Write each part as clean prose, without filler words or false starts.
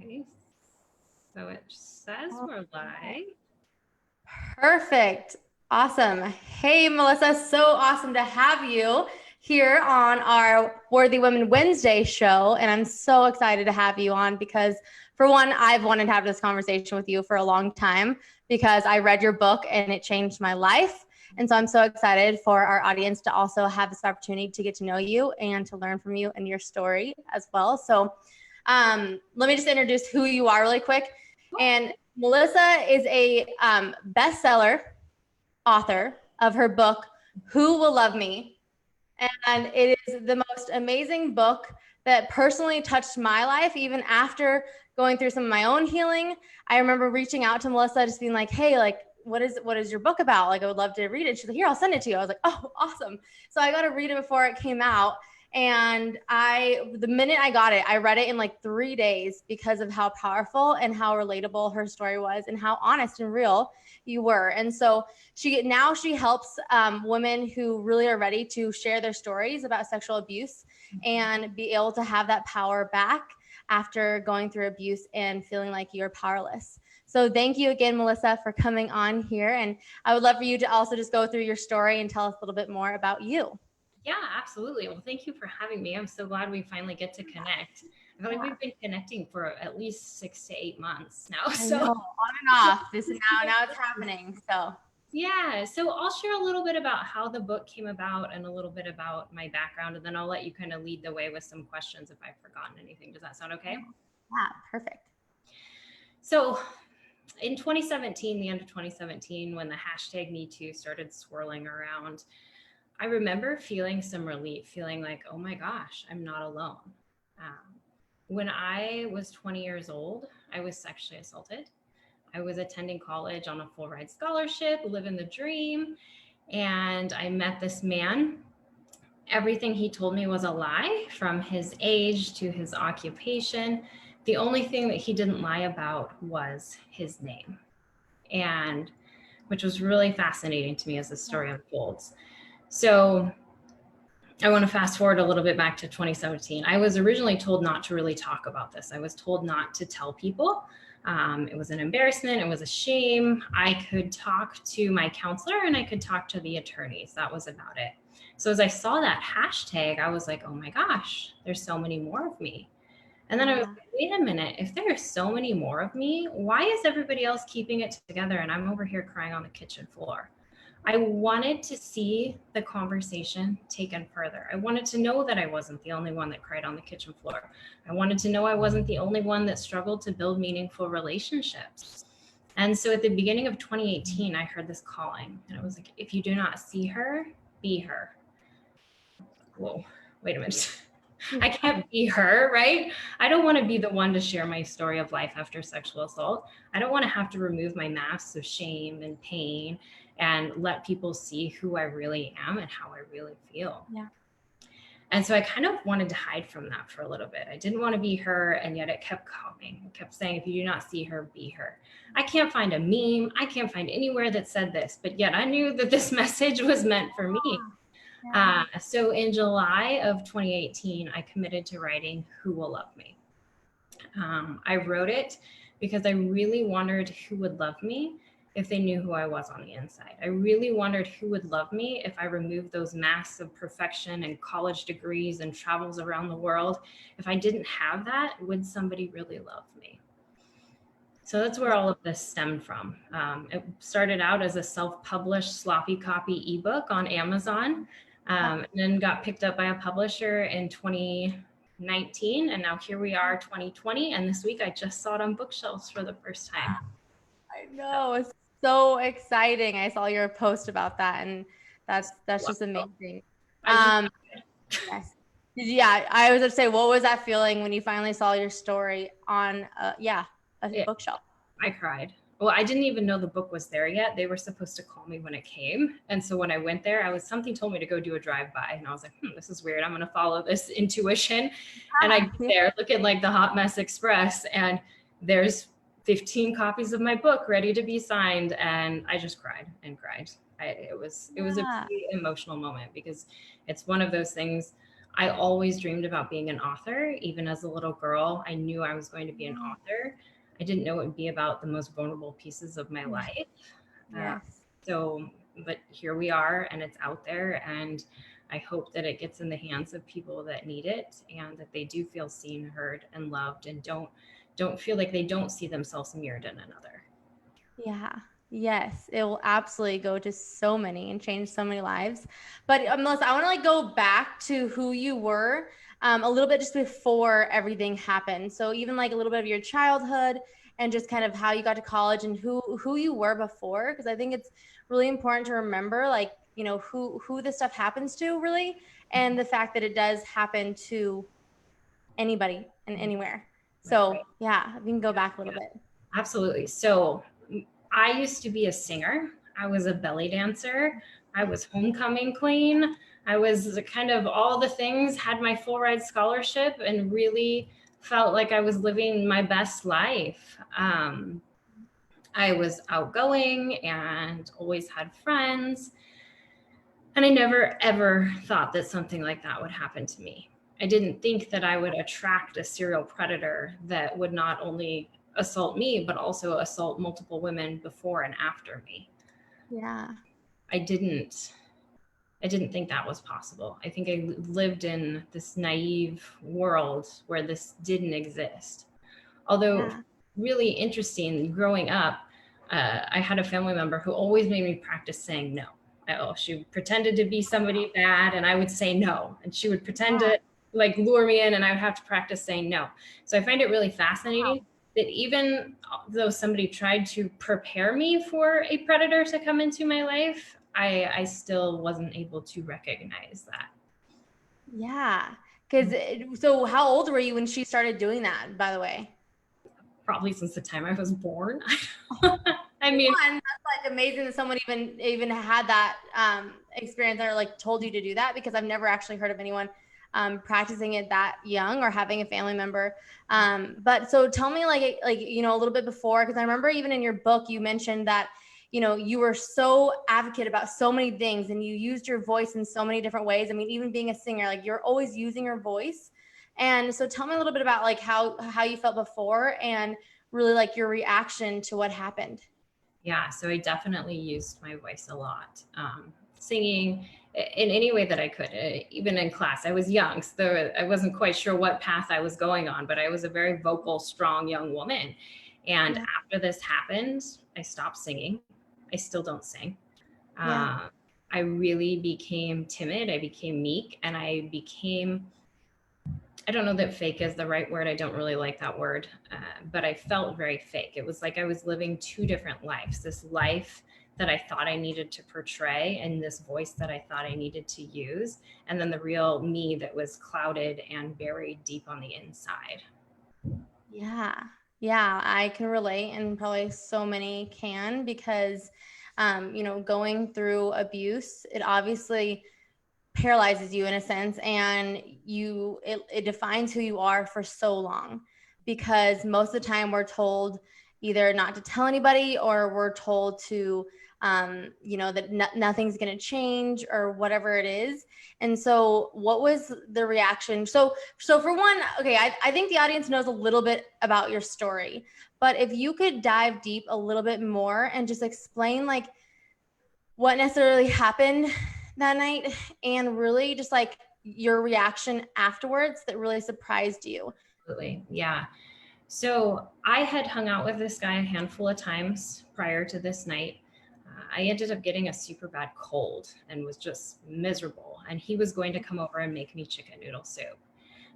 Okay. So it says we're live. Perfect. Awesome. Hey, Melissa, so awesome to have you here on our Worthy Women Wednesday show. And I'm so excited to have you on because, for one, I've wanted to have this conversation with you for a long time because I read your book and it changed my life. And so I'm so excited for our audience to also have this opportunity to get to know you and to learn from you and your story as well. So let me just introduce who you are really quick. And Melissa is a bestseller author of her book, Who Will Love Me? And it is the most amazing book that personally touched my life, even after going through some of my own healing. I remember reaching out to Melissa, just being like, hey, like, what is your book about? Like, I would love to read it. She's like, here, I'll send it to you. I was like, oh, awesome. So I got to read it before it came out. And the minute I got it, I read it in like 3 days because of how powerful and how relatable her story was and how honest and real you were. And so she helps women who really are ready to share their stories about sexual abuse and be able to have that power back after going through abuse and feeling like you're powerless. So thank you again, Melissa, for coming on here. And I would love for you to also just go through your story and tell us a little bit more about you. Yeah, absolutely. Well, thank you for having me. I'm so glad we finally get to connect. I feel like we've been connecting for at least 6 to 8 months now. So on and off. This is now it's happening. So yeah, so I'll share a little bit about how the book came about and a little bit about my background, and then I'll let you kind of lead the way with some questions if I've forgotten anything. Does that sound okay? Yeah, perfect. So in 2017, the end of 2017, when the hashtag #MeToo started swirling around, I remember feeling some relief, feeling like, oh my gosh, I'm not alone. When I was 20 years old, I was sexually assaulted. I was attending college on a full ride scholarship, living the dream. And I met this man. Everything he told me was a lie, from his age to his occupation. The only thing that he didn't lie about was his name, and which was really fascinating to me as the story unfolds. So I want to fast forward a little bit back to 2017. I was originally told not to really talk about this. I was told not to tell people. It was an embarrassment. It was a shame. I could talk to my counselor and I could talk to the attorneys. That was about it. So as I saw that hashtag, I was like, oh my gosh, there's so many more of me. And then I was like, wait a minute, if there are so many more of me, why is everybody else keeping it together and I'm over here crying on the kitchen floor? I wanted to see the conversation taken further. I wanted to know that I wasn't the only one that cried on the kitchen floor. I wanted to know I wasn't the only one that struggled to build meaningful relationships. And so at the beginning of 2018, I heard this calling, and it was like, if you do not see her, be her. Whoa, wait a minute. I can't be her, right? I don't want to be the one to share my story of life after sexual assault. I don't want to have to remove my masks of shame and pain and let people see who I really am and how I really feel. Yeah. And so I kind of wanted to hide from that for a little bit. I didn't want to be her, and yet it kept coming. It kept saying, if you do not see her, be her. I can't find a meme. I can't find anywhere that said this, but yet I knew that this message was meant for me. So in July of 2018, I committed to writing Who Will Love Me. I wrote it because I really wondered who would love me if they knew who I was on the inside. I really wondered who would love me if I removed those masks of perfection and college degrees and travels around the world. If I didn't have that, would somebody really love me? So that's where all of this stemmed from. It started out as a self-published sloppy copy ebook on Amazon, and then got picked up by a publisher in 2019. And now here we are, 2020. And this week I just saw it on bookshelves for the first time. I know, it's so exciting. I saw your post about that, and that's just amazing. Yes. Yeah, I was going to say, what was that feeling when you finally saw your story on a bookshelf? I cried. Well, I didn't even know the book was there yet. They were supposed to call me when it came. And so when I went there, something told me to go do a drive-by. And I was like, this is weird. I'm going to follow this intuition. And I get there looking like the Hot Mess Express. And there's 15 copies of my book ready to be signed. And I just cried and cried. It was a pretty emotional moment because it's one of those things. I always dreamed about being an author. Even as a little girl, I knew I was going to be an author. I didn't know it would be about the most vulnerable pieces of my life. Yes. So, but here we are, and it's out there, and I hope that it gets in the hands of people that need it, and that they do feel seen, heard, and loved, and don't feel like they don't see themselves mirrored in another. Yeah. Yes, it will absolutely go to so many and change so many lives. But Melissa, I want to like go back to who you were a little bit just before everything happened. So even like a little bit of your childhood and just kind of how you got to college and who you were before, because I think it's really important to remember like, you know, who this stuff happens to really, and the fact that it does happen to anybody and anywhere. So yeah, we can go back a little bit. Absolutely. So I used to be a singer. I was a belly dancer. I was homecoming queen. I was kind of all the things, had my full ride scholarship, and really felt like I was living my best life. I was outgoing and always had friends. And I never, ever thought that something like that would happen to me. I didn't think that I would attract a serial predator that would not only assault me, but also assault multiple women before and after me. Yeah. I didn't think that was possible. I think I lived in this naive world where this didn't exist. Although really interesting, growing up, I had a family member who always made me practice saying no. She pretended to be somebody bad, and I would say no. And she would pretend to like lure me in, and I would have to practice saying no. So I find it really fascinating that even though somebody tried to prepare me for a predator to come into my life, I still wasn't able to recognize that. Yeah. Because so how old were you when she started doing that, by the way? Probably since the time I was born. I mean, that's like amazing that someone even had that experience or like told you to do that, because I've never actually heard of anyone practicing it that young or having a family member. But so tell me like you know a little bit before, because I remember even in your book you mentioned that you know you were so advocate about so many things and you used your voice in so many different ways. I mean, even being a singer, like you're always using your voice. And so tell me a little bit about like how you felt before and really like your reaction to what happened. Yeah, so I definitely used my voice a lot, singing in any way that I could. Even in class, I was young, so I wasn't quite sure what path I was going on, but I was a very vocal, strong young woman. And after this happened, I stopped singing. I still don't sing. I really became timid. I became meek, and I don't know that fake is the right word. I don't really like that word, but I felt very fake. It was like I was living two different lives, this life that I thought I needed to portray and this voice that I thought I needed to use, and then the real me that was clouded and buried deep on the inside. Yeah. Yeah, I can relate, and probably so many can, because you know, going through abuse, it obviously paralyzes you in a sense, and it defines who you are for so long, because most of the time we're told either not to tell anybody, or we're told to you know that nothing's going to change or whatever it is. And so what was the reaction? So for one, okay, I think the audience knows a little bit about your story, but if you could dive deep a little bit more and just explain like what necessarily happened that night, and really just like your reaction afterwards that really surprised you. Absolutely. Yeah. So I had hung out with this guy a handful of times prior to this night. I ended up getting a super bad cold and was just miserable. And he was going to come over and make me chicken noodle soup.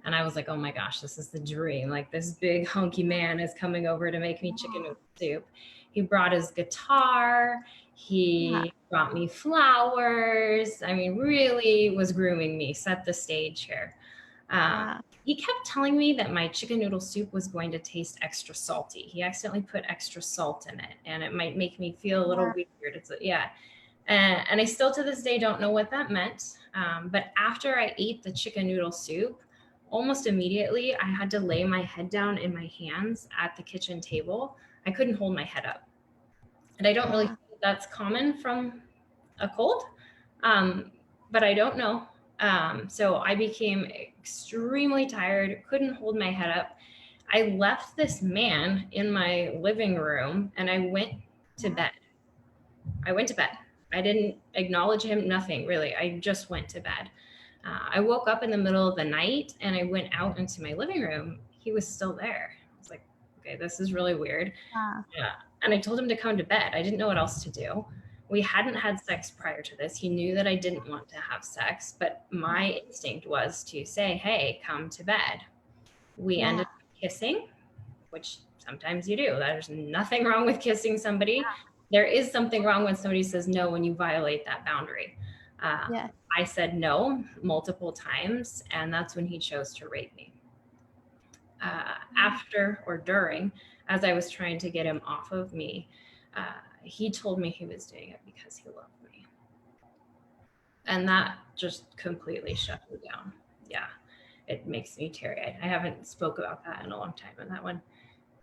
And I was like, oh my gosh, this is the dream. Like, this big hunky man is coming over to make me chicken noodle soup. He brought his guitar. He brought me flowers. I mean, really was grooming me, set the stage here. He kept telling me that my chicken noodle soup was going to taste extra salty. He accidentally put extra salt in it, and it might make me feel a little weird. And I still to this day don't know what that meant. But after I ate the chicken noodle soup, almost immediately I had to lay my head down in my hands at the kitchen table. I couldn't hold my head up. And I don't really think that's common from a cold, but I don't know. So I became extremely tired, couldn't hold my head up. I left this man in my living room and I went to bed. I didn't acknowledge him, nothing really. I just went to bed. I woke up in the middle of the night and I went out into my living room. He was still there. I was like, okay, this is really weird. Yeah. And I told him to come to bed. I didn't know what else to do. We hadn't had sex prior to this. He knew that I didn't want to have sex, but my instinct was to say, hey, come to bed. We ended up kissing, which sometimes you do. There's nothing wrong with kissing somebody. There is something wrong when somebody says no when you violate that boundary. I said no multiple times, and that's when he chose to rape me. After or during, as I was trying to get him off of me, he told me he was doing it because he loved me. And that just completely shut me down. Yeah, it makes me teary-eyed. I haven't spoke about that in a long time, and that one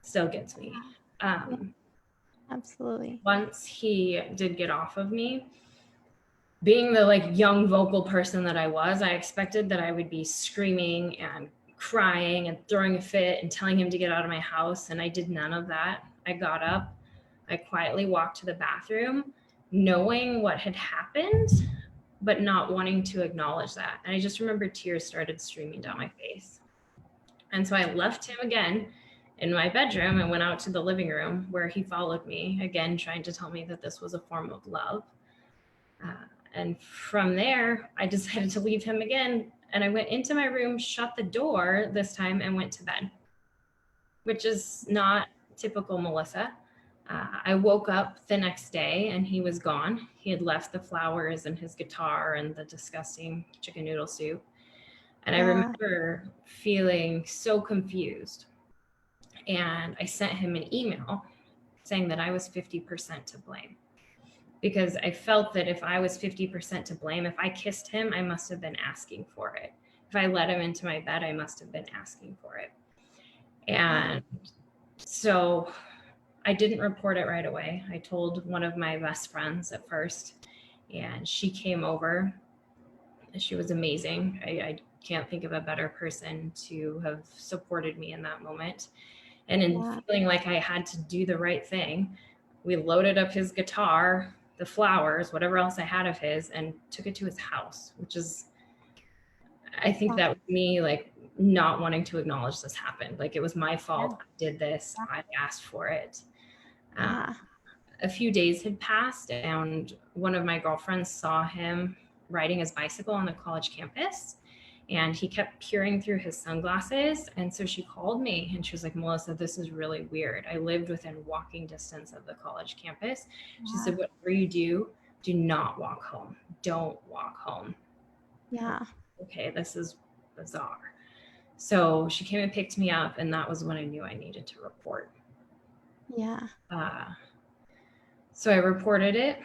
still gets me. Absolutely. Once he did get off of me, being the like young vocal person that I was, I expected that I would be screaming and crying and throwing a fit and telling him to get out of my house. And I did none of that. I got up, I quietly walked to the bathroom, knowing what had happened, but not wanting to acknowledge that. And I just remember tears started streaming down my face. And so I left him again in my bedroom and went out to the living room where he followed me, again, trying to tell me that this was a form of love. And from there, I decided to leave him again. And I went into my room, shut the door this time, and went to bed, which is not typical Melissa. I woke up the next day and he was gone. He had left the flowers and his guitar and the disgusting chicken noodle soup. And I remember feeling so confused. And I sent him an email saying that I was 50% to blame, because I felt that if I was 50% to blame, if I kissed him, I must have been asking for it. If I let him into my bed, I must have been asking for it. And so I didn't report it right away. I told one of my best friends at first, and she came over. She was amazing. I can't think of a better person to have supported me in that moment. And in feeling like I had to do the right thing, we loaded up his guitar, the flowers, whatever else I had of his, and took it to his house, which is, I think that was me like not wanting to acknowledge this happened. Like it was my fault. I did this. I asked for it. A few days had passed and one of my girlfriends saw him riding his bicycle on the college campus. And he kept peering through his sunglasses. And so she called me and she was like, Melissa, this is really weird. I lived within walking distance of the college campus. She said, whatever you do, do not walk home. Don't walk home. Yeah. Okay, this is bizarre. So she came and picked me up, and that was when I knew I needed to report. Yeah. So I reported it.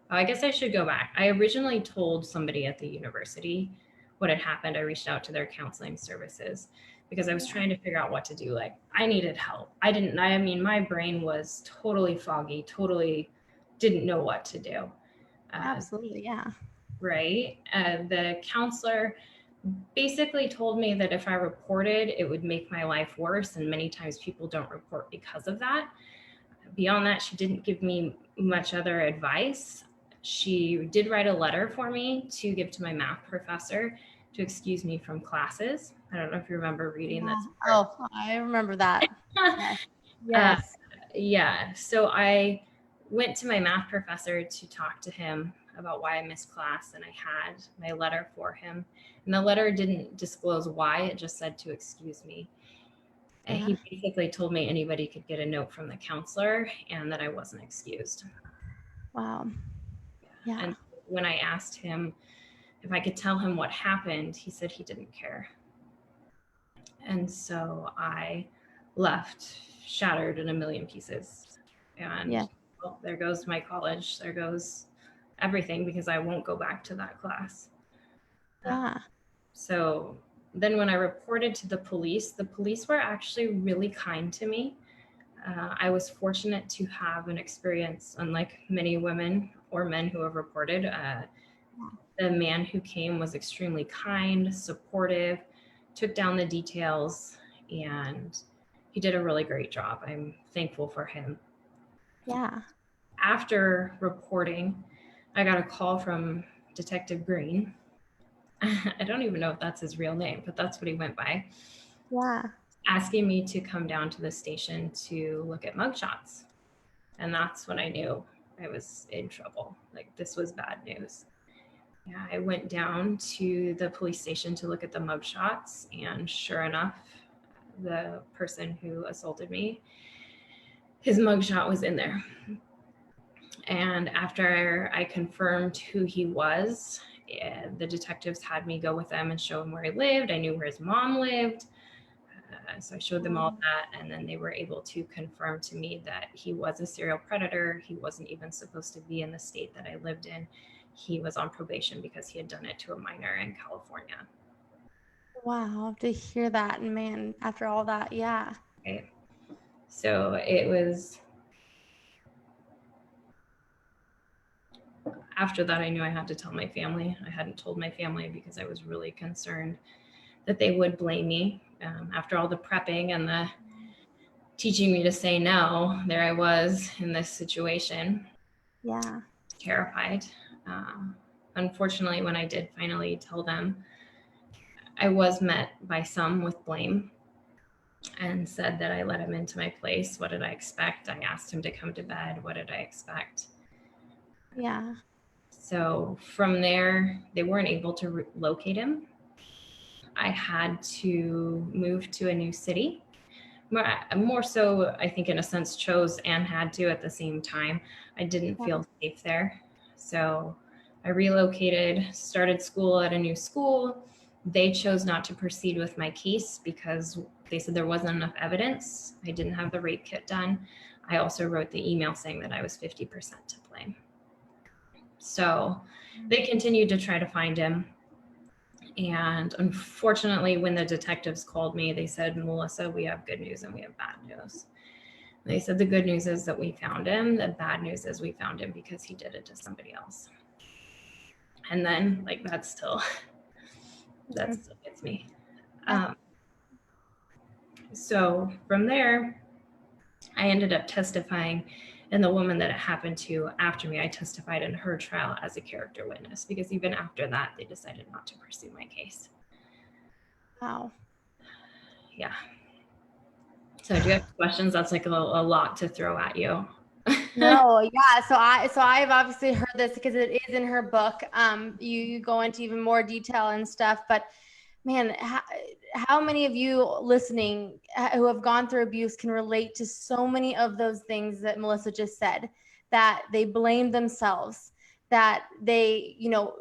I guess I should go back. I originally told somebody at the university what had happened. I reached out to their counseling services because I was trying to figure out what to do. Like I needed help. I mean, my brain was totally foggy, totally didn't know what to do. Absolutely. Yeah. Right. The counselor basically told me that if I reported, it would make my life worse. And many times people don't report because of that. Beyond that, she didn't give me much other advice. She did write a letter for me to give to my math professor to excuse me from classes. I don't know if you remember reading this. Oh, I remember that. Yes. Yeah. So I went to my math professor to talk to him about why I missed class, and I had my letter for him. And the letter didn't disclose why, it just said to excuse me. And he basically told me anybody could get a note from the counselor and that I wasn't excused. Wow. Yeah. And when I asked him if I could tell him what happened, he said he didn't care. And so I left shattered in a million pieces. And well, there goes my college. There goes everything, because I won't go back to that class. So then when I reported to the police were actually really kind to me. I was fortunate to have an experience, unlike many women or men who have reported. The man who came was extremely kind, supportive, took down the details, and he did a really great job. I'm thankful for him. Yeah. After reporting, I got a call from Detective Green. I don't even know if that's his real name, but that's what he went by. Yeah. Asking me to come down to the station to look at mugshots. And that's when I knew I was in trouble. Like, this was bad news. Yeah, I went down to the police station to look at the mugshots, and sure enough, the person who assaulted me, his mugshot was in there. And after I confirmed who he was, the detectives had me go with them and show him where he lived. I knew where his mom lived. So I showed them all that, and then they were able to confirm to me that he was a serial predator. He wasn't even supposed to be in the state that I lived in. He was on probation because he had done it to a minor in California. Wow, to hear that, and man, after all that, yeah. Right. So it was, after that, I knew I had to tell my family. I hadn't told my family because I was really concerned that they would blame me. After all the prepping and the teaching me to say no, there I was in this situation. Yeah. Terrified. Unfortunately, when I did finally tell them, I was met by some with blame and said that I let him into my place. What did I expect? I asked him to come to bed. What did I expect? Yeah. So from there, they weren't able to locate him. I had to move to a new city. More so, I think, in a sense, chose and had to at the same time. I didn't feel safe there. So I relocated, started school at a new school. They chose not to proceed with my case because they said there wasn't enough evidence. I didn't have the rape kit done. I also wrote the email saying that I was 50% to blame. So they continued to try to find him. And unfortunately, when the detectives called me, they said, Melissa, we have good news and we have bad news. They said the good news is that we found him. The bad news is we found him because he did it to somebody else. And then, like, that still gets me. So from there, I ended up testifying, and the woman that it happened to after me, I testified in her trial as a character witness, because even after that, they decided not to pursue my case. Wow. Yeah. So do you have questions? That's like a lot to throw at you. No, yeah. So I've obviously heard this because it is in her book. You go into even more detail and stuff, but man, how many of you listening who have gone through abuse can relate to so many of those things that Melissa just said, that they blame themselves, that they,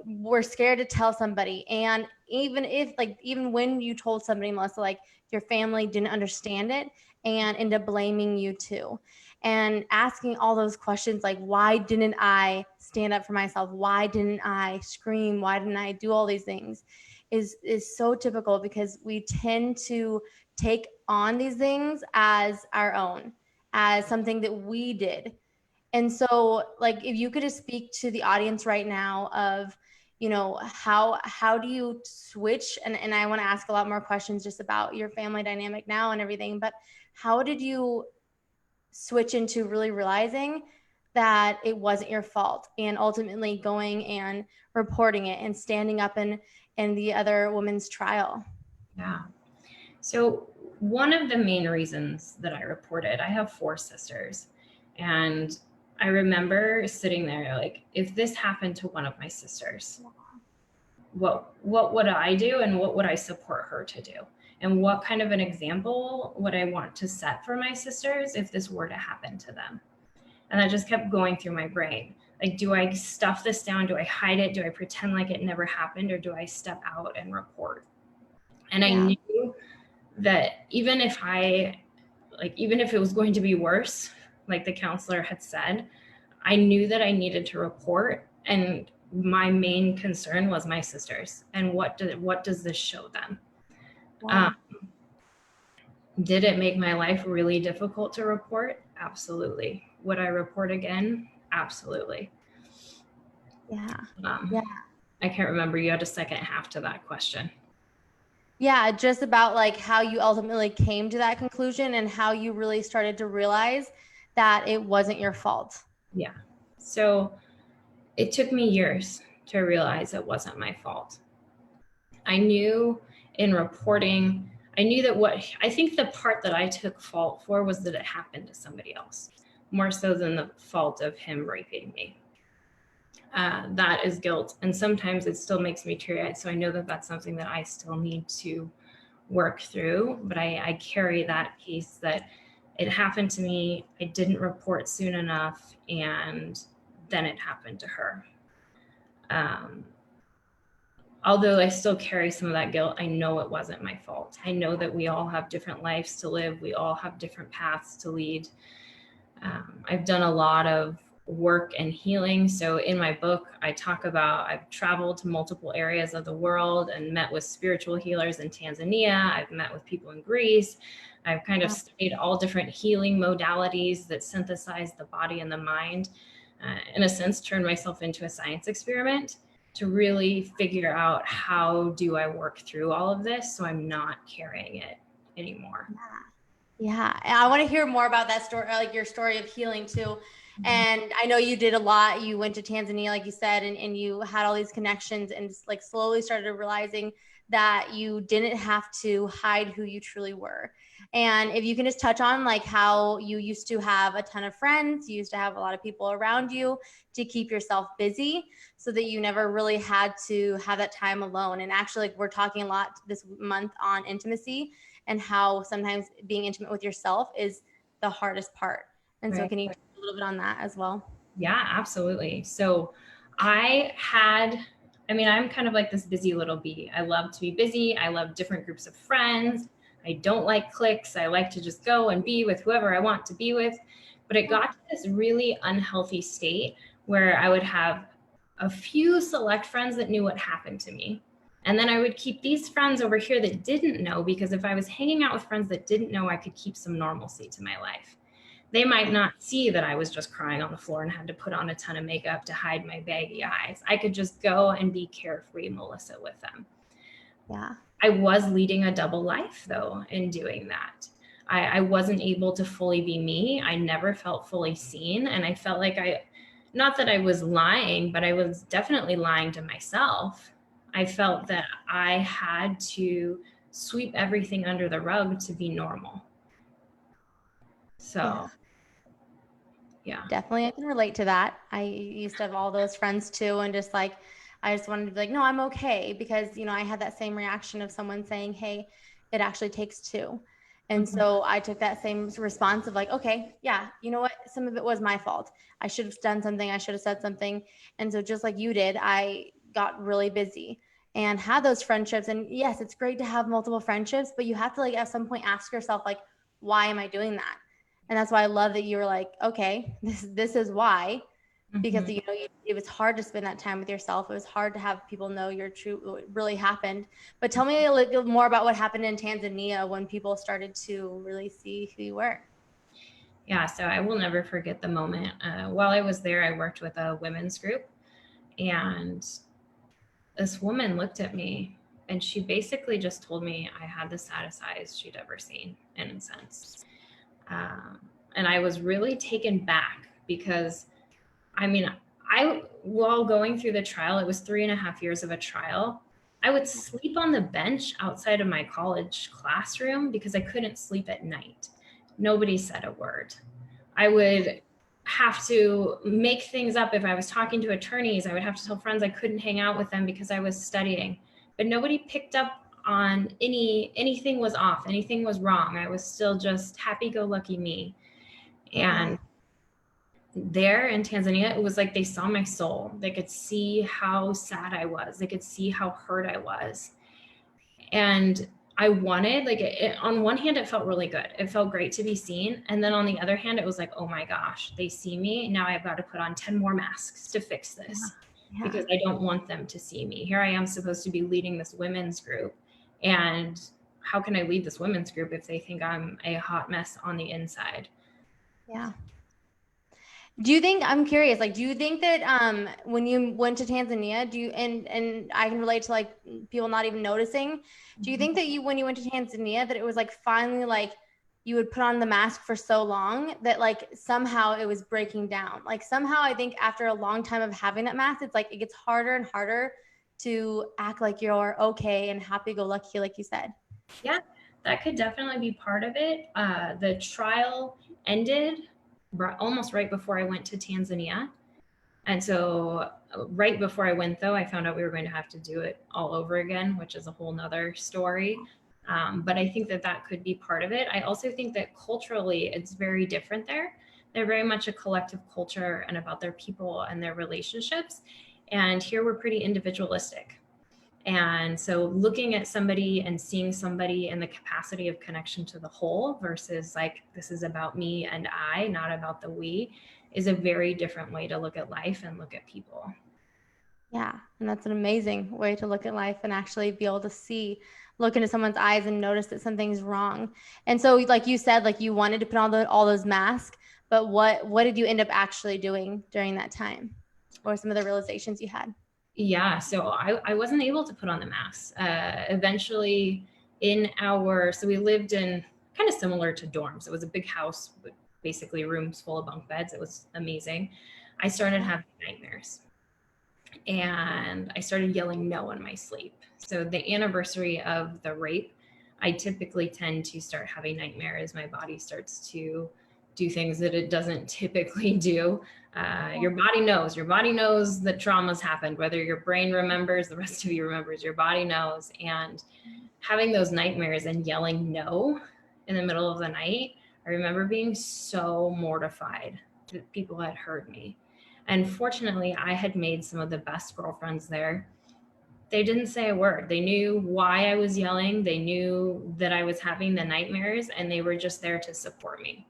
were scared to tell somebody. And even when you told somebody, Melissa, like, your family didn't understand it and end up blaming you too. And asking all those questions, like, why didn't I stand up for myself? Why didn't I scream? Why didn't I do all these things? Is so typical, because we tend to take on these things as our own, as something that we did. And so, like, if you could just speak to the audience right now of, how do you switch? And I want to ask a lot more questions just about your family dynamic now and everything, but how did you switch into really realizing that it wasn't your fault, and ultimately going and reporting it and standing up in the other woman's trial? Yeah. So one of the main reasons that I reported, I have 4 sisters, and I remember sitting there like, if this happened to one of my sisters, what would I do, and what would I support her to do? And what kind of an example would I want to set for my sisters if this were to happen to them? And that just kept going through my brain. Like, do I stuff this down? Do I hide it? Do I pretend like it never happened? Or do I step out and report? And I knew that even if it was going to be worse, like the counselor had said, I knew that I needed to report. And my main concern was my sisters. And what does this show them? Wow. Did it make my life really difficult to report? Absolutely. Would I report again? Absolutely. Yeah. I can't remember. You had a second half to that question. Yeah, just about like how you ultimately came to that conclusion and how you really started to realize that it wasn't your fault. Yeah. So it took me years to realize it wasn't my fault. I knew in reporting, I knew that I think the part that I took fault for was that it happened to somebody else, more so than the fault of him raping me. That is guilt. And sometimes it still makes me teary-eyed. So I know that that's something that I still need to work through, but I carry that piece that it happened to me. I didn't report soon enough, and then it happened to her. Although I still carry some of that guilt, I know it wasn't my fault. I know that we all have different lives to live. We all have different paths to lead. I've done a lot of work and healing. So in my book, I talk about I've traveled to multiple areas of the world and met with spiritual healers in Tanzania. I've met with people in Greece. I've kind of studied all different healing modalities that synthesize the body and the mind. In a sense, turned myself into a science experiment to really figure out how do I work through all of this so I'm not carrying it anymore. Yeah, I want to hear more about that story, like your story of healing too. And I know you did a lot. You went to Tanzania, like you said, and you had all these connections and just like slowly started realizing that you didn't have to hide who you truly were. And if you can just touch on like how you used to have a ton of friends, you used to have a lot of people around you to keep yourself busy so that you never really had to have that time alone. And actually, like we're talking a lot this month on intimacy and how sometimes being intimate with yourself is the hardest part. And so can you talk a little bit on that as well? Yeah, absolutely. So I'm kind of like this busy little bee. I love to be busy. I love different groups of friends. I don't like cliques. I like to just go and be with whoever I want to be with. But it got to this really unhealthy state where I would have a few select friends that knew what happened to me. And then I would keep these friends over here that didn't know, because if I was hanging out with friends that didn't know, I could keep some normalcy to my life. They might not see that I was just crying on the floor and had to put on a ton of makeup to hide my baggy eyes. I could just go and be carefree Melissa with them. Yeah. I was leading a double life though in doing that. I wasn't able to fully be me. I never felt fully seen. And I felt like not that I was lying, but I was definitely lying to myself. I felt that I had to sweep everything under the rug to be normal. So yeah. Definitely, I can relate to that. I used to have all those friends too, and just like I just wanted to be like, no, I'm okay, because I had that same reaction of someone saying, "Hey, it actually takes two." And so I took that same response of like, okay, yeah, you know what? Some of it was my fault. I should have done something. I should have said something. And so just like you did, I got really busy and had those friendships. And yes, it's great to have multiple friendships, but you have to like at some point ask yourself like, why am I doing that? And that's why I love that you were like, okay, this is why, because it was hard to spend that time with yourself. It was hard to have people know your true, what really happened. But tell me a little more about what happened in Tanzania when people started to really see who you were. Yeah, so I will never forget the moment. While I was there, I worked with a women's group, and this woman looked at me and she basically just told me I had the saddest eyes she'd ever seen, in a sense. And I was really taken back because, while going through the trial, it was 3.5 years of a trial. I would sleep on the bench outside of my college classroom because I couldn't sleep at night. Nobody said a word. I would have to make things up. If I was talking to attorneys, I would have to tell friends I couldn't hang out with them because I was studying. But nobody picked up on anything was off, anything was wrong. I was still just happy-go-lucky me. And there in Tanzania, it was like they saw my soul. They could see how sad I was. They could see how hurt I was. And I wanted, on one hand, it felt really good. It felt great to be seen. And then on the other hand, it was like, oh my gosh, they see me. Now I've got to put on 10 more masks to fix this because I don't want them to see me. Here I am supposed to be leading this women's group. And how can I lead this women's group if they think I'm a hot mess on the inside? Yeah. Do you think, I'm curious, like, do you think that when you went to Tanzania, do you, and I can relate to like people not even noticing, do you think that you, when you went to Tanzania, that it was like finally like you would put on the mask for so long that like somehow it was breaking down? Like somehow I think after a long time of having that mask, it's like it gets harder and harder to act like you're okay and happy-go-lucky, like you said. Yeah, that could definitely be part of it. The trial ended almost right before I went to Tanzania. And so right before I went, though, I found out we were going to have to do it all over again, which is a whole nother story. But I think that that could be part of it. I also think that culturally, it's very different there. They're very much a collective culture and about their people and their relationships. And here we're pretty individualistic. And so looking at somebody and seeing somebody in the capacity of connection to the whole versus like, this is about me and I, not about the we, is a very different way to look at life and look at people. Yeah, and that's an amazing way to look at life and actually be able to see, look into someone's eyes and notice that something's wrong. And so, like you said, like you wanted to put on all those masks, but what did you end up actually doing during that time? What were some of the realizations you had? Yeah, so I wasn't able to put on the mask. Eventually, so we lived in kind of similar to dorms. It was a big house with basically rooms full of bunk beds. It was amazing. I started having nightmares and I started yelling no in my sleep. So the anniversary of the rape, I typically tend to start having nightmares. My body starts to do things that it doesn't typically do. Your body knows that trauma's happened, whether your brain remembers, the rest of you remembers, your body knows. And having those nightmares and yelling no in the middle of the night, I remember being so mortified that people had heard me. And fortunately, I had made some of the best girlfriends there. They didn't say a word. They knew why I was yelling. They knew that I was having the nightmares, and they were just there to support me.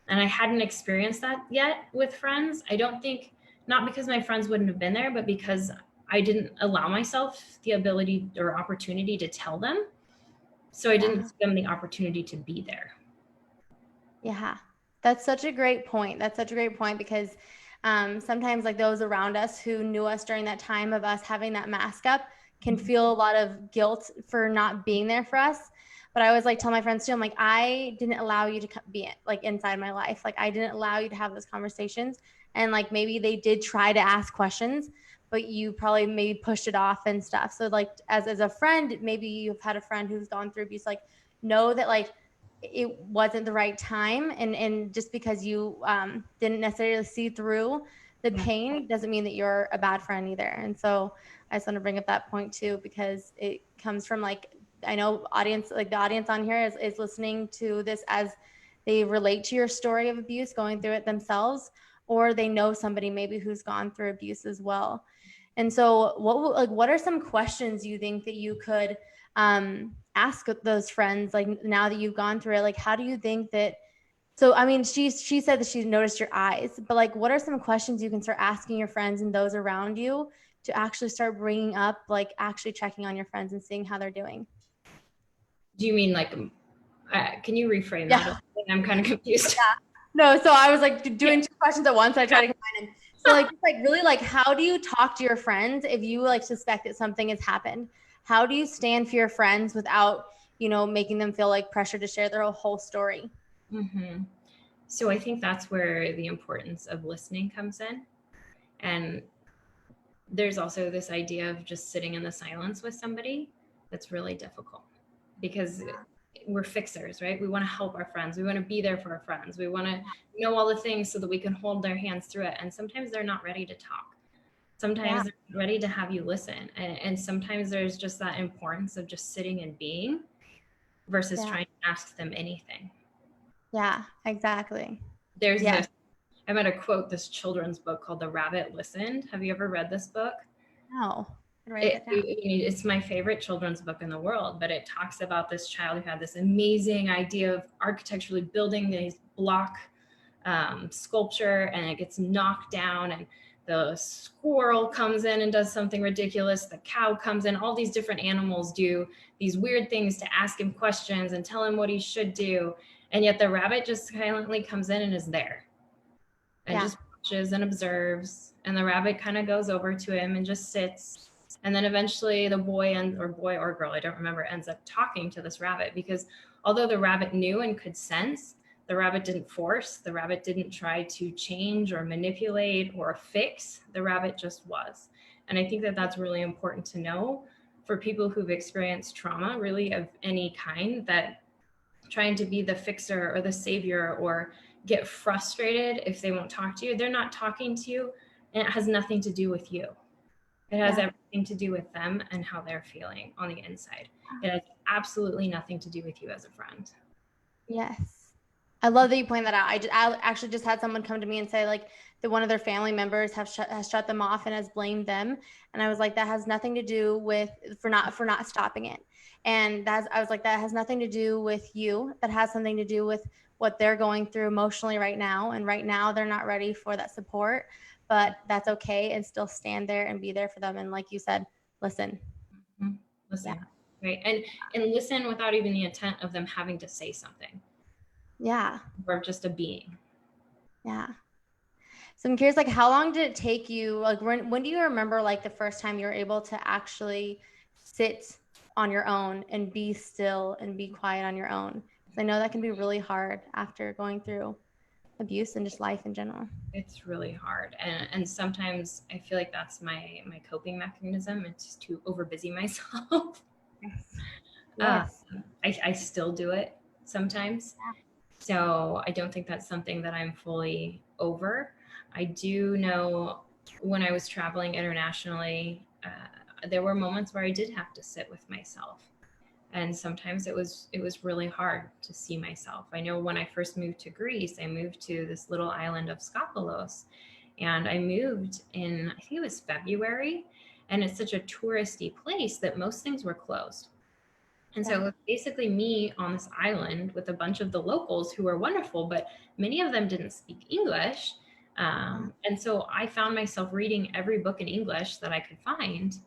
And I hadn't experienced that yet with friends. I don't think, not because my friends wouldn't have been there, but because I didn't allow myself the ability or opportunity to tell them. So I didn't give them the opportunity to be there. Yeah, that's such a great point. That's such a great point because sometimes like those around us who knew us during that time of us having that mask up can feel a lot of guilt for not being there for us. But I always like tell my friends too, I'm like, I didn't allow you to be like inside my life. Like I didn't allow you to have those conversations. And like maybe they did try to ask questions, but you probably maybe pushed it off and stuff. So like as a friend, maybe you've had a friend who's gone through abuse, like know that like it wasn't the right time, and just because you didn't necessarily see through the pain doesn't mean that you're a bad friend either. And so I just want to bring up that point too, because it comes from like, I know audience, like the audience on here is listening to this as they relate to your story of abuse, going through it themselves, or they know somebody maybe who's gone through abuse as well. And so what are some questions you think that you could ask those friends, like now that you've gone through it, like how do you think that, so I mean she said that she's noticed your eyes, but like what are some questions you can start asking your friends and those around you to actually start bringing up, like actually checking on your friends and seeing how they're doing? Do you mean like, can you reframe Yeah. that? I'm kind of confused. Yeah. No, so I was like doing two questions at once. I try to combine them. So like really like, how do you talk to your friends if you like suspect that something has happened? How do you stand for your friends without, making them feel like pressure to share their whole story? Mm-hmm. So I think that's where the importance of listening comes in. And there's also this idea of just sitting in the silence with somebody that's really difficult because we're fixers, right? We want to help our friends. We want to be there for our friends. We want to know all the things so that we can hold their hands through it. And sometimes they're not ready to talk. Sometimes they're ready to have you listen. And sometimes there's just that importance of just sitting and being versus trying to ask them anything. Yeah, exactly. There's this, I'm going to quote this children's book called The Rabbit Listened. Have you ever read this book? No. It's my favorite children's book in the world, but it talks about this child who had this amazing idea of architecturally building these block sculpture, and it gets knocked down, and the squirrel comes in and does something ridiculous. The cow comes in. All these different animals do these weird things to ask him questions and tell him what he should do. And yet the rabbit just silently comes in and is there and just watches and observes, and the rabbit kind of goes over to him and just sits. And then eventually the boy or girl, I don't remember, ends up talking to this rabbit, because although the rabbit knew and could sense, the rabbit didn't force, the rabbit didn't try to change or manipulate or fix, the rabbit just was. And I think that that's really important to know for people who've experienced trauma, really of any kind, that trying to be the fixer or the savior or get frustrated if they won't talk to you, they're not talking to you, and it has nothing to do with you. It has everything to do with them and how they're feeling on the inside. It has absolutely nothing to do with you as a friend. Yes. I love that you point that out. I actually just had someone come to me and say like that one of their family members has shut them off and has blamed them. And I was like, that has nothing to do with, for not stopping it. And I was like, that has nothing to do with you. That has something to do with what they're going through emotionally right now. And right now they're not ready for that support, but that's okay. And still stand there and be there for them. And like you said, listen. Mm-hmm. Listen. Yeah. Right. And listen without even the intent of them having to say something. Yeah. Or just a being. Yeah. So I'm curious, like, how long did it take you? Like, when do you remember, like, the first time you were able to actually sit on your own and be still and be quiet on your own? Because I know that can be really hard after going through abuse and just life in general. It's really hard. And sometimes I feel like that's my coping mechanism. It's just to overbusy myself. Yes. I still do it sometimes. Yeah. So I don't think that's something that I'm fully over. I do know when I was traveling internationally, there were moments where I did have to sit with myself. And sometimes it was really hard to see myself. I know when I first moved to Greece, I moved to this little island of Skopelos, and I moved in, I think it was February, and it's such a touristy place that most things were closed. And so it was basically me on this island with a bunch of the locals who were wonderful, but many of them didn't speak English. And so I found myself reading every book in English that I could find,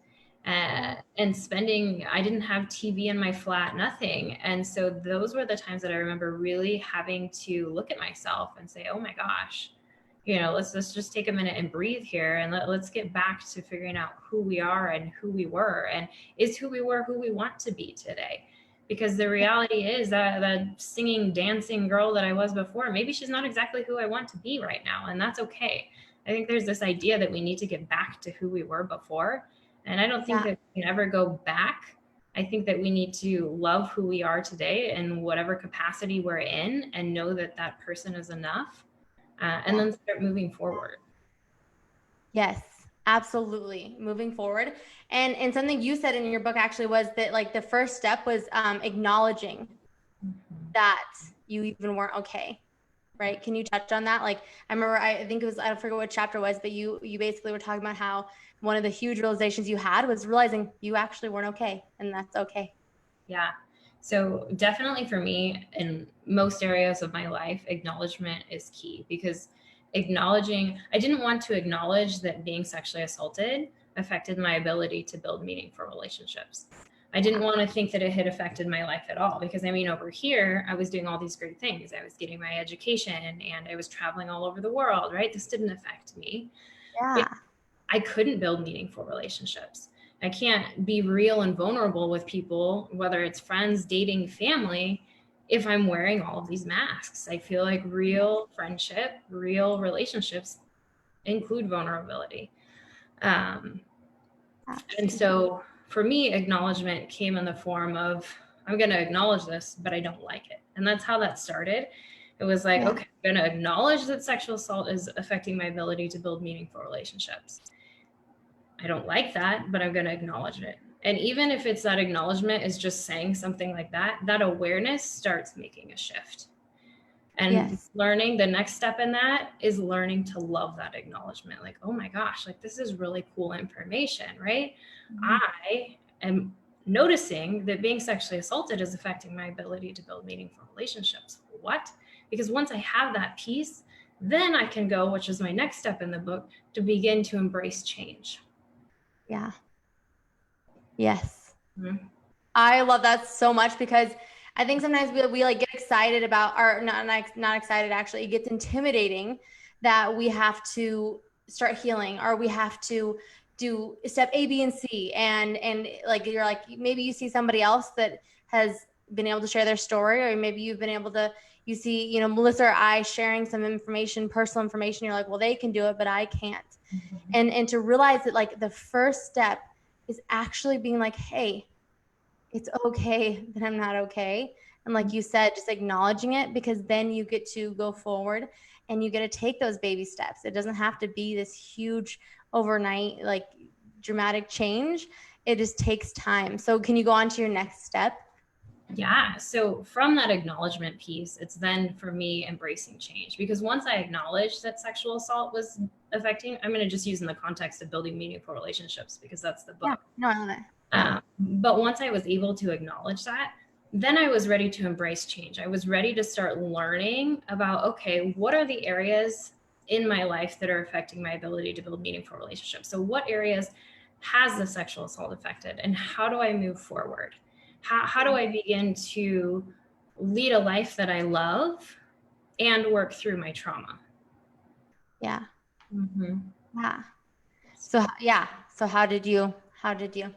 and I didn't have TV in my flat, nothing. And so those were the times that I remember really having to look at myself and say, oh my gosh, let's just take a minute and breathe here, and let's get back to figuring out who we are and who we were, and is who we were who we want to be today. Because the reality is that the singing, dancing girl that I was before, maybe she's not exactly who I want to be right now, and that's okay. I think there's this idea that we need to get back to who we were before, and I don't think that we can ever go back. I think that we need to love who we are today in whatever capacity we're in, and know that that person is enough. And then start moving forward. Yes, absolutely. Moving forward. And something you said in your book actually was that like the first step was acknowledging that you even weren't okay. Right. Can you touch on that? Like, I remember, I think it was, I forget what chapter it was, but you basically were talking about how one of the huge realizations you had was realizing you actually weren't okay, and that's okay. Yeah. So definitely for me, in most areas of my life, acknowledgement is key, because I didn't want to acknowledge that being sexually assaulted affected my ability to build meaningful relationships. I didn't want to think that it had affected my life at all, because over here, I was doing all these great things. I was getting my education and I was traveling all over the world, right? This didn't affect me. Yeah. I couldn't build meaningful relationships. I can't be real and vulnerable with people, whether it's friends, dating, family, if I'm wearing all of these masks. I feel like real friendship, real relationships include vulnerability. And so for me, acknowledgement came in the form of, I'm going to acknowledge this, but I don't like it. And that's how that started. It was like, okay, I'm going to acknowledge that sexual assault is affecting my ability to build meaningful relationships. I don't like that, but I'm going to acknowledge it. And even if it's that acknowledgement is just saying something like that, that awareness starts making a shift. And learning, the next step in that is learning to love that acknowledgement. Like, oh my gosh, like this is really cool information, right? Mm-hmm. I am noticing that being sexually assaulted is affecting my ability to build meaningful relationships. What? Because once I have that piece, then I can go, which is my next step in the book, to begin to embrace change. Yeah. Yes. Mm-hmm. I love that so much, because I think sometimes we like get excited about, or not excited, actually. It gets intimidating that we have to start healing, or we have to do step A, B, and C. And like, you're like, maybe you see somebody else that has been able to share their story, or maybe you've been able to, you see, you know, Melissa or I sharing some information, personal information. You're like, well, they can do it, but I can't. And to realize that, like, the first step is actually being like, hey, it's okay that I'm not okay. And like you said, just acknowledging it, because then you get to go forward and you get to take those baby steps. It doesn't have to be this huge overnight, like, dramatic change. It just takes time. So can you go on to your next step? Yeah. So from that acknowledgement piece, it's then for me embracing change, because once I acknowledged that sexual assault was affecting, I'm going to just use in the context of building meaningful relationships because that's the book. Yeah, no, I love it. Yeah. But once I was able to acknowledge that, then I was ready to embrace change. I was ready to start learning about, okay, what are the areas in my life that are affecting my ability to build meaningful relationships? So what areas has the sexual assault affected, and how do I move forward? How do I begin to lead a life that I love and work through my trauma? Yeah. Mm-hmm. Yeah. So yeah. So how did you start doing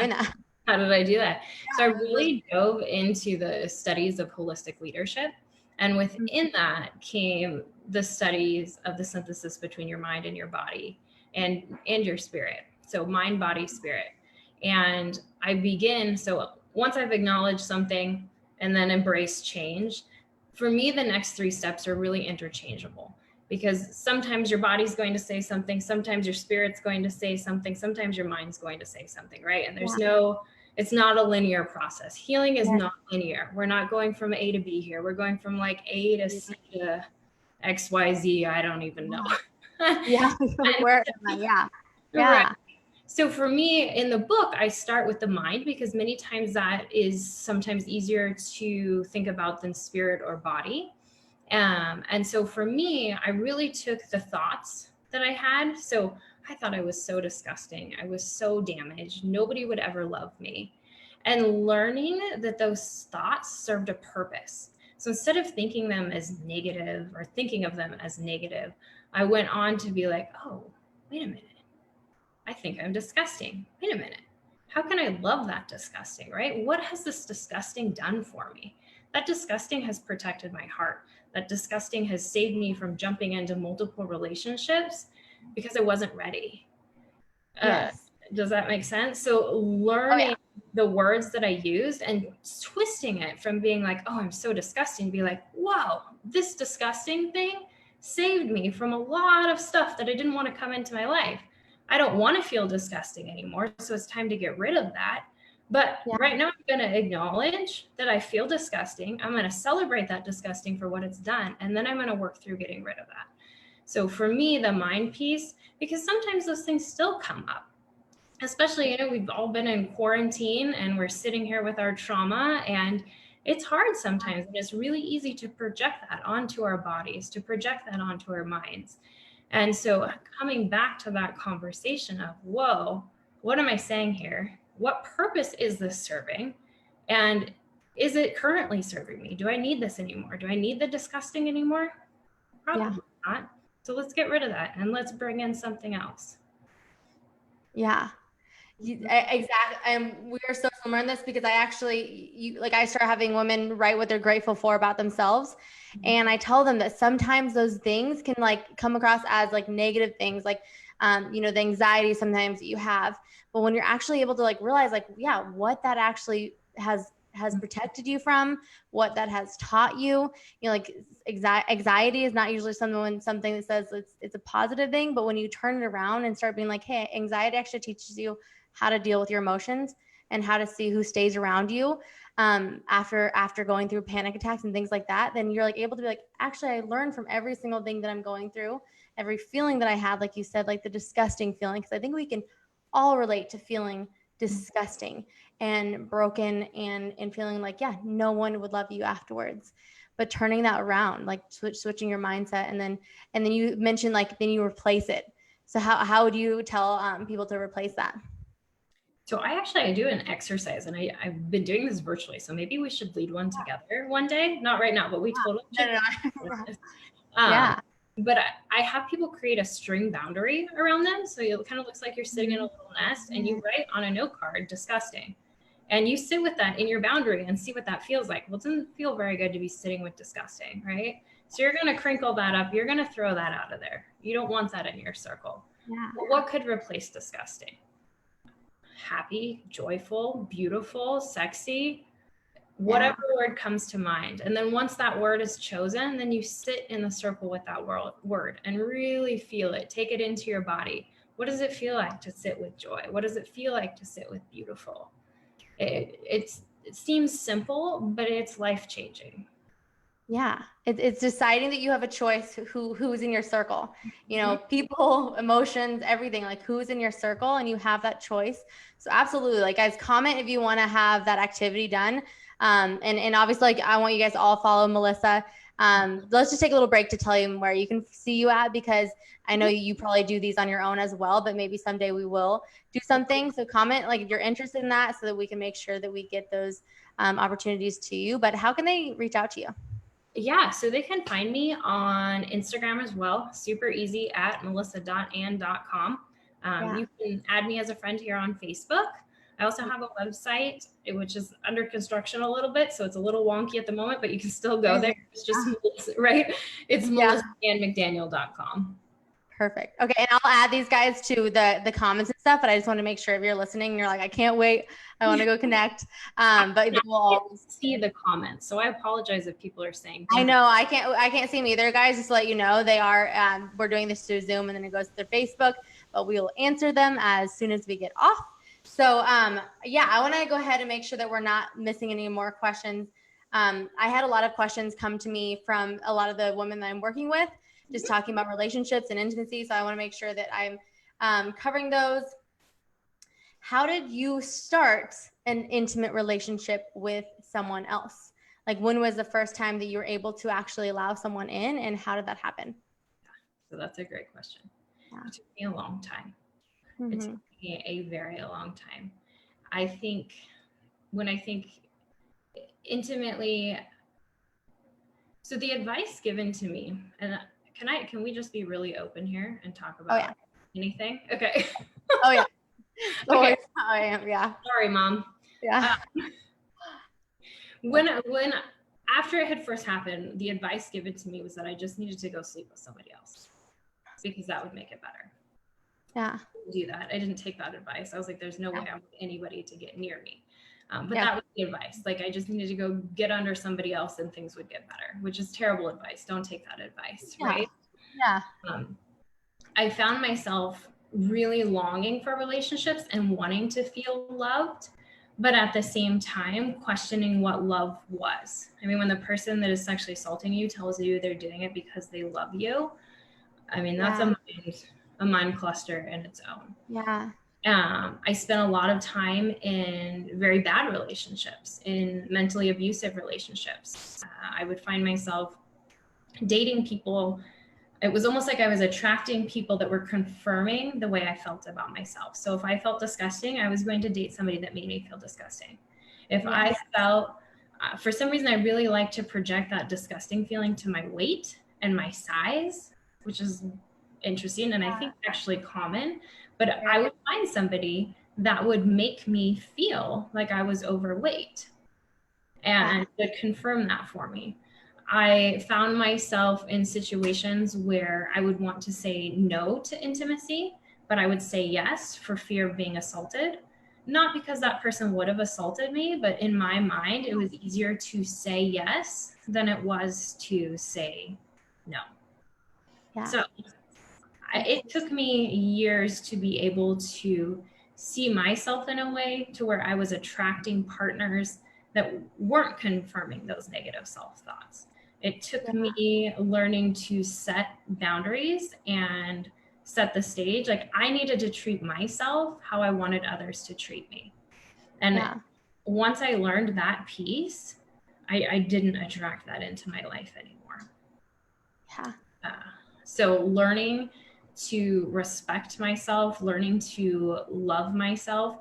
that? How did I do that? So I really dove into the studies of holistic leadership. And within that came the studies of the synthesis between your mind and your body and your spirit. So mind, body, spirit. And I begin, so once I've acknowledged something and then embraced change, for me, the next 3 steps are really interchangeable, because sometimes your body's going to say something, sometimes your spirit's going to say something, sometimes your mind's going to say something, right? And there's it's not a linear process. Healing is not linear. We're not going from A to B here. We're going from like A to C to X, Y, Z. I don't even know. Yeah. Yeah. Right. So for me in the book, I start with the mind, because many times that is sometimes easier to think about than spirit or body. And so for me, I really took the thoughts that I had. So I thought I was so disgusting. I was so damaged. Nobody would ever love me. And learning that those thoughts served a purpose. So instead of thinking them as negative or thinking of them as negative, I went on to be like, oh, wait a minute. I think I'm disgusting. Wait a minute. How can I love that disgusting, right? What has this disgusting done for me? That disgusting has protected my heart. That disgusting has saved me from jumping into multiple relationships because I wasn't ready. Yes. Does that make sense? So learning the words that I used and twisting it from being like, oh, I'm so disgusting, to be like, whoa, this disgusting thing saved me from a lot of stuff that I didn't want to come into my life. I don't want to feel disgusting anymore, so it's time to get rid of that. But right now, I'm going to acknowledge that I feel disgusting. I'm going to celebrate that disgusting for what it's done, and then I'm going to work through getting rid of that. So for me, the mind piece, because sometimes those things still come up, especially, we've all been in quarantine and we're sitting here with our trauma, and it's hard sometimes. And it's really easy to project that onto our bodies, to project that onto our minds. And so coming back to that conversation of, whoa, what am I saying here? What purpose is this serving? And is it currently serving me? Do I need this anymore? Do I need the disgusting anymore? Probably not. So let's get rid of that and let's bring in something else. Yeah. Exactly. And we are so similar in this, because I start having women write what they're grateful for about themselves. And I tell them that sometimes those things can like come across as like negative things, like, the anxiety sometimes that you have. But when you're actually able to like realize like, yeah, what that actually has protected you from, what that has taught you, like anxiety is not usually something that says it's a positive thing. But when you turn it around and start being like, hey, anxiety actually teaches you how to deal with your emotions and how to see who stays around you after going through panic attacks and things like that, then you're like able to be like, actually, I learned from every single thing that I'm going through, every feeling that I had, like you said, like the disgusting feeling. Because I think we can all relate to feeling disgusting and broken and feeling like, yeah, no one would love you afterwards. But turning that around, like switching your mindset, and then you mentioned like then you replace it. So how would you tell people to replace that? So I do an exercise, and I've been doing this virtually. So maybe we should lead one together one day. Not right now, but we totally should. Yeah. but I have people create a string boundary around them. So it kind of looks like you're sitting in a little nest and you write on a note card, disgusting. And you sit with that in your boundary and see what that feels like. Well, it doesn't feel very good to be sitting with disgusting, right? So you're going to crinkle that up. You're going to throw that out of there. You don't want that in your circle. Yeah. But what could replace disgusting? Happy, joyful, beautiful, sexy, whatever word comes to mind. And then once that word is chosen, then you sit in the circle with that word and really feel it. Take it into your body. What does it feel like to sit with joy? What does it feel like to sit with beautiful? It seems simple, but it's life-changing. Yeah, it's deciding that you have a choice who's in your circle, people, emotions, everything, like who's in your circle, and you have that choice. So absolutely, like guys, comment if you want to have that activity done. And obviously, like I want you guys to all follow Melissa. Let's just take a little break to tell you where you can see you at, because I know you probably do these on your own as well, but maybe someday we will do something. So comment like if you're interested in that, so that we can make sure that we get those opportunities to you. But how can they reach out to you? Yeah, so they can find me on Instagram as well. Super easy at melissa.and.com. You can add me as a friend here on Facebook. I also have a website, which is under construction a little bit, so it's a little wonky at the moment, but you can still go there. It's just Melissa, right? It's melissaandmcdaniel.com. Perfect. Okay, and I'll add these guys to the comments and stuff, but I just want to make sure if you're listening and you're like, I can't wait, I want to go connect. But we'll always see the comments, so I apologize if people are saying. I know I can't see them either, guys. Just to let you know, they are. We're doing this through Zoom, and then it goes to their Facebook, but we will answer them as soon as we get off. So yeah, I want to go ahead and make sure that we're not missing any more questions. I had a lot of questions come to me from a lot of the women that I'm working with, just talking about relationships and intimacy. So I want to make sure that I'm covering those. How did you start an intimate relationship with someone else? Like, when was the first time that you were able to actually allow someone in, and how did that happen? So that's a great question. It took me a long time. It took me a very long time. I think when I think intimately, so the advice given to me, and can we just be really open here and talk about anything? Okay. Oh yeah. Okay. I am. Yeah. Sorry, Mom. Yeah. When after it had first happened, the advice given to me was that I just needed to go sleep with somebody else, because that would make it better. Yeah. Do that. I didn't take that advice. I was like, there's no way I want anybody to get near me. But that was the advice. Like, I just needed to go get under somebody else and things would get better, which is terrible advice. Don't take that advice, right? Yeah. I found myself really longing for relationships and wanting to feel loved, but at the same time questioning what love was. I mean, when the person that is sexually assaulting you tells you they're doing it because they love you, I mean, that's a mind cluster in its own. Yeah. I spent a lot of time in very bad relationships, in mentally abusive relationships. I would find myself dating people. It was almost like I was attracting people that were confirming the way I felt about myself. So if I felt disgusting, I was going to date somebody that made me feel disgusting. If I felt, for some reason, I really like to project that disgusting feeling to my weight and my size, which is interesting and I think actually common. But I would find somebody that would make me feel like I was overweight and would confirm that for me. I found myself in situations where I would want to say no to intimacy, but I would say yes for fear of being assaulted. Not because that person would have assaulted me, but in my mind, it was easier to say yes than it was to say no. Yeah. So it took me years to be able to see myself in a way to where I was attracting partners that weren't confirming those negative self-thoughts. It took me learning to set boundaries and set the stage. Like, I needed to treat myself how I wanted others to treat me. And once I learned that piece, I didn't attract that into my life anymore. So learning to respect myself, learning to love myself.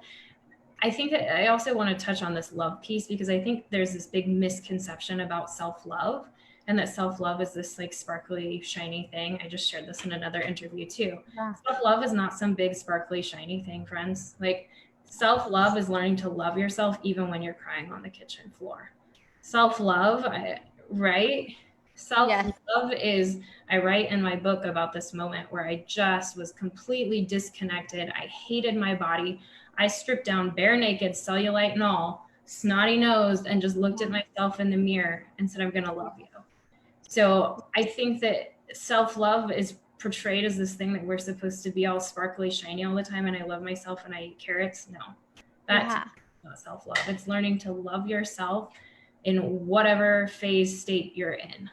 I think that I also want to touch on this love piece, because I think there's this big misconception about self-love and that self-love is this like sparkly, shiny thing. I just shared this in another interview too. Yeah. Self-love is not some big, sparkly, shiny thing, friends. Like self-love is learning to love yourself even when you're crying on the kitchen floor. Self-love, right? Self-love is, I write in my book about this moment where I just was completely disconnected. I hated my body. I stripped down bare naked, cellulite and all, snotty nosed, and just looked at myself in the mirror and said, I'm going to love you. So I think that self-love is portrayed as this thing that we're supposed to be all sparkly, shiny all the time. And I love myself and I eat carrots. No, that's not self-love. It's learning to love yourself in whatever phase state you're in.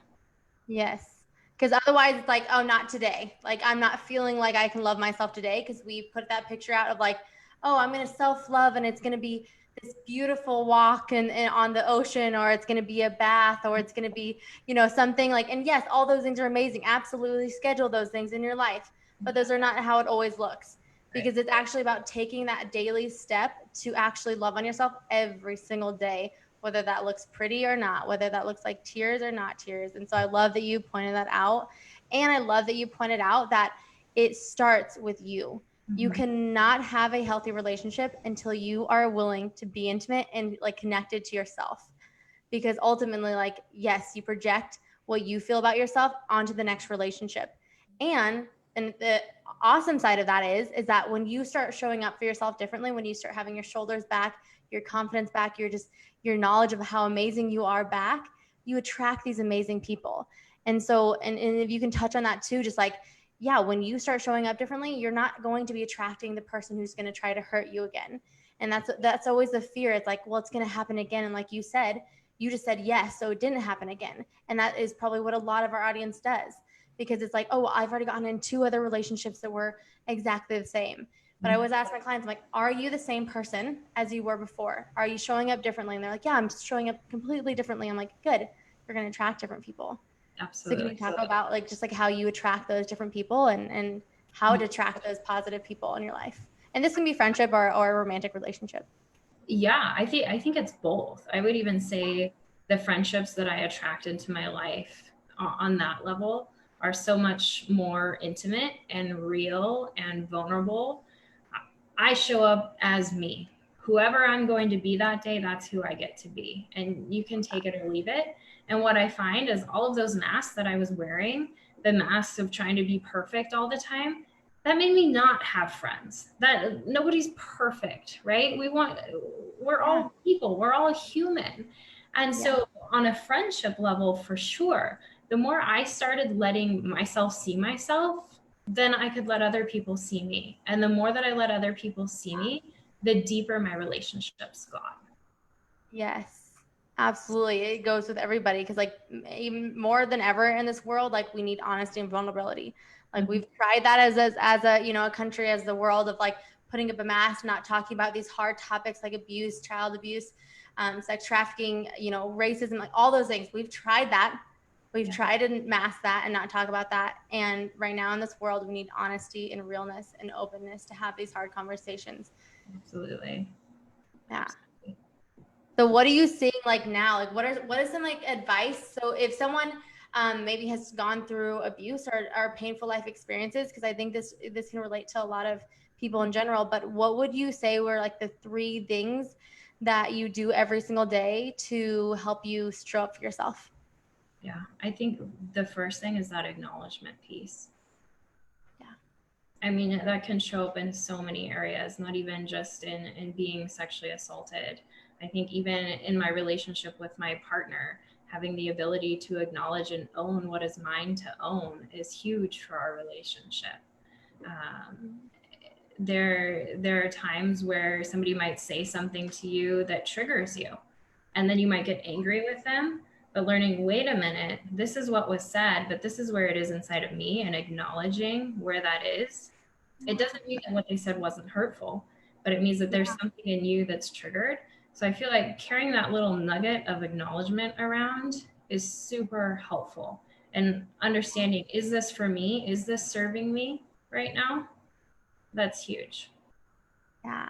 Yes. Because otherwise it's like, oh, not today. Like, I'm not feeling like I can love myself today because we put that picture out of like, oh, I'm going to self-love and it's going to be this beautiful walk and on the ocean, or it's going to be a bath, or it's going to be, you know, something like, and yes, all those things are amazing. Absolutely schedule those things in your life, but those are not how it always looks, because it's actually about taking that daily step to actually love on yourself every single day, whether that looks pretty or not, whether that looks like tears or not tears. And so I love that you pointed that out. And I love that you pointed out that it starts with you. You cannot have a healthy relationship until you are willing to be intimate and like connected to yourself. Because ultimately, like, yes, you project what you feel about yourself onto the next relationship. And the awesome side of that is that when you start showing up for yourself differently, when you start having your shoulders back, your confidence back, your knowledge of how amazing you are back, you attract these amazing people. And so, and if you can touch on that too, just like, yeah, when you start showing up differently, you're not going to be attracting the person who's going to try to hurt you again. And that's always the fear. It's like, well, it's going to happen again. And like you said, you just said yes, so it didn't happen again. And that is probably what a lot of our audience does, because it's like, oh, I've already gotten in 2 other relationships that were exactly the same. But I always ask my clients, I'm like, are you the same person as you were before? Are you showing up differently? And they're like, yeah, I'm showing up completely differently. I'm like, good, you're going to attract different people. Absolutely. So can you talk about like just like how you attract those different people and how to attract those positive people in your life? And this can be friendship or a romantic relationship. Yeah, I think it's both. I would even say the friendships that I attract into my life on that level are so much more intimate and real and vulnerable. I show up as me. Whoever I'm going to be that day, that's who I get to be. And you can take it or leave it. And what I find is all of those masks that I was wearing, the masks of trying to be perfect all the time, that made me not have friends. That nobody's perfect, right? We're all people, we're all human. And so on a friendship level, for sure, the more I started letting myself see myself, then I could let other people see me. And the more that I let other people see me, the deeper my relationships got. Yes, absolutely. It goes with everybody because like even more than ever in this world, like we need honesty and vulnerability. Like we've tried that as a, you know, a country, as the world of like putting up a mask, not talking about these hard topics like abuse, child abuse, sex trafficking, you know, racism, like all those things. We've tried that. We've tried to mask that and not talk about that. And right now in this world, we need honesty and realness and openness to have these hard conversations. Absolutely. Yeah. So what are you seeing like now? Like what is some like advice? So if someone maybe has gone through abuse or painful life experiences, because I think this can relate to a lot of people in general, but what would you say were like the 3 things that you do every single day to help you show up for yourself? Yeah, I think the first thing is that acknowledgement piece. Yeah. I mean, that can show up in so many areas, not even just in being sexually assaulted. I think even in my relationship with my partner, having the ability to acknowledge and own what is mine to own is huge for our relationship. There are times where somebody might say something to you that triggers you, and then you might get angry with them. But learning, wait a minute, this is what was said, but this is where it is inside of me, and acknowledging where that is. It doesn't mean that what they said wasn't hurtful, but it means that there's something in you that's triggered. So I feel like carrying that little nugget of acknowledgement around is super helpful. And understanding, is this for me? Is this serving me right now? That's huge. Yeah.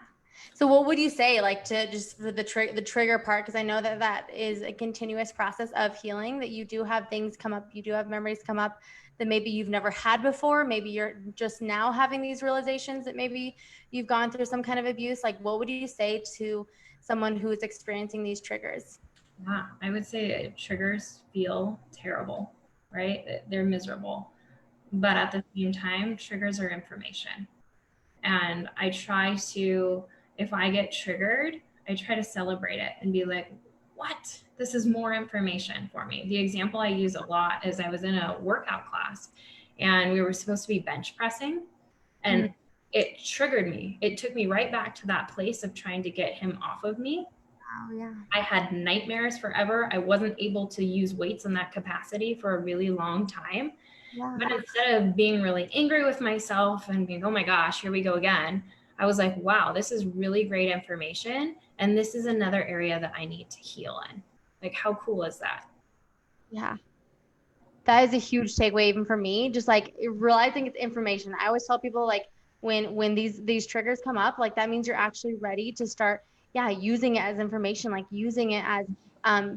So what would you say, like, to just for the trigger part? Because I know that that is a continuous process of healing, that you do have things come up, you do have memories come up that maybe you've never had before. Maybe you're just now having these realizations that maybe you've gone through some kind of abuse. Like, what would you say to someone who is experiencing these triggers? Yeah, I would say triggers feel terrible, right? They're miserable. But at the same time, triggers are information. And I try to, if I get triggered, I try to celebrate it and be like, what? This is more information for me. The example I use a lot is I was in a workout class and we were supposed to be bench pressing, and it triggered me. It took me right back to that place of trying to get him off of me. Oh, yeah. I had nightmares forever. I wasn't able to use weights in that capacity for a really long time. Yeah. But instead of being really angry with myself and being, oh my gosh, here we go again, I was like, wow, this is really great information. And this is another area that I need to heal in. Like, how cool is that? Yeah. That is a huge takeaway even for me, just like realizing it's information. I always tell people, like, when these triggers come up, like, that means you're actually ready to start, yeah, using it as information, like using it as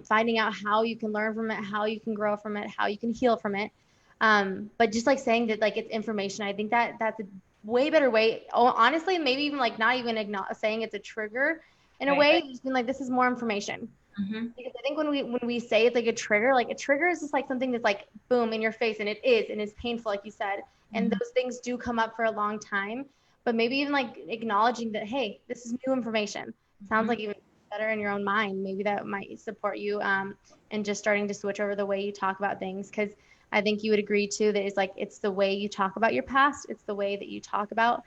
finding out how you can learn from it, how you can grow from it, how you can heal from it. But just like saying that, like, it's information, I think that that's a way better way. Oh, honestly, maybe even like not even saying it's a trigger in a Right. way, just being like, this is more information. Mm-hmm. Because I think when we say it's like a trigger is just like something that's like boom in your face, and it is, and it's painful, like you said. And Mm-hmm. those things do come up for a long time. But maybe even like acknowledging that, hey, this is new information. Sounds Mm-hmm. like even better in your own mind. Maybe that might support you, and just starting to switch over the way you talk about things. Because I think you would agree too that it's the way you talk about your past. It's the way that you talk about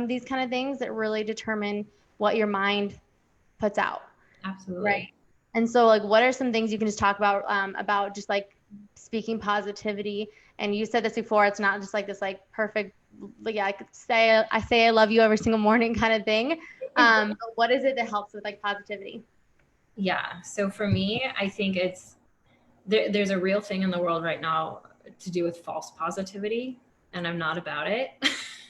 these kind of things that really determine what your mind puts out. Right. Absolutely. And so, like, what are some things you can just talk about just like speaking positivity? And you said this before, it's not just like this, like, perfect, like, yeah, I say I love you every single morning kind of thing. But what is it that helps with like positivity? Yeah. So for me, I think there's a real thing in the world right now to do with false positivity, and I'm not about it.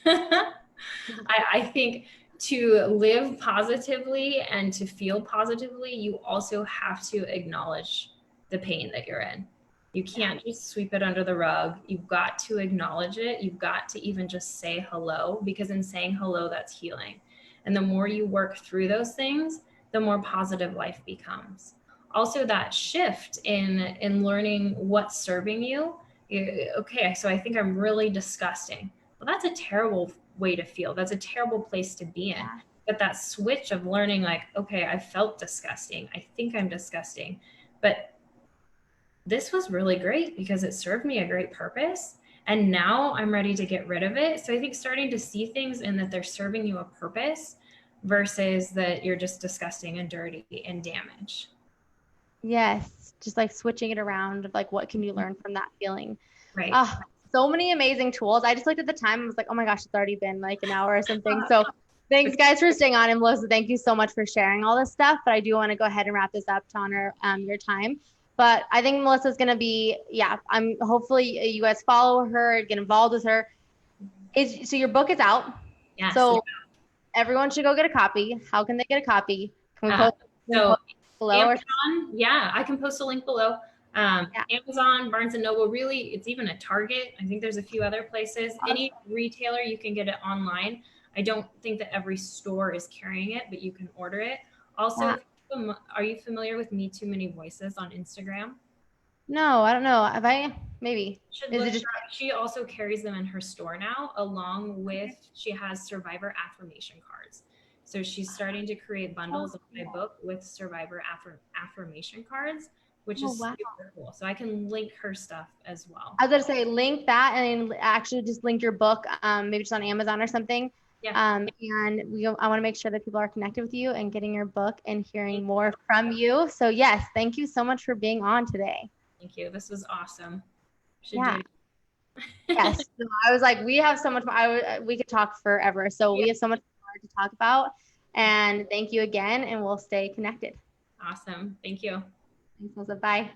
I think to live positively and to feel positively, you also have to acknowledge the pain that you're in. You can't just sweep it under the rug. You've got to acknowledge it. You've got to even just say hello, because in saying hello, that's healing. And the more you work through those things, the more positive life becomes. Also, that shift in learning what's serving you. Okay, so I think I'm really disgusting. Well, that's a terrible way to feel. That's a terrible place to be in. But that switch of learning, like, okay, I felt disgusting. I think I'm disgusting. But this was really great because it served me a great purpose. And now I'm ready to get rid of it. So I think starting to see things and that they're serving you a purpose versus that you're just disgusting and dirty and damaged. Yes, just like switching it around of like, what can you learn from that feeling? Right. Ah, so many amazing tools. I just looked at the time and was like, oh my gosh, it's already been like an hour or something. So thanks guys for staying on. And Melissa, thank you so much for sharing all this stuff. But I do want to go ahead and wrap this up to honor your time. But I think Melissa's going to be, yeah, I'm hopefully you guys follow her, get involved with her. So your book is out. Yes. So everyone should go get a copy. How can they get a copy? Can we post below? Amazon, yeah, I can post a link below. Amazon, Barnes and Noble, really, it's even a Target. I think there's a few other places. Awesome. Any retailer, you can get it online. I don't think that every store is carrying it, but you can order it. Also, are you familiar with Me Too Many Voices on Instagram? No, I don't know. Have I? Maybe. She also carries them in her store now, along with, she has survivor affirmation cards. So she's starting to create bundles of my book with survivor affirmation cards, which is super cool. So I can link her stuff as well. I was going to say, link that and actually just link your book, maybe just on Amazon or something. Yeah. And I want to make sure that people are connected with you and getting your book and hearing more from you. So yes, thank you so much for being on today. Thank you. This was awesome. Yeah. Yes. So I was like, we have so much more. We could talk forever. So we have so much more to talk about. And thank you again, and we'll stay connected. Awesome. Thank you. Thanks, Melissa. Bye.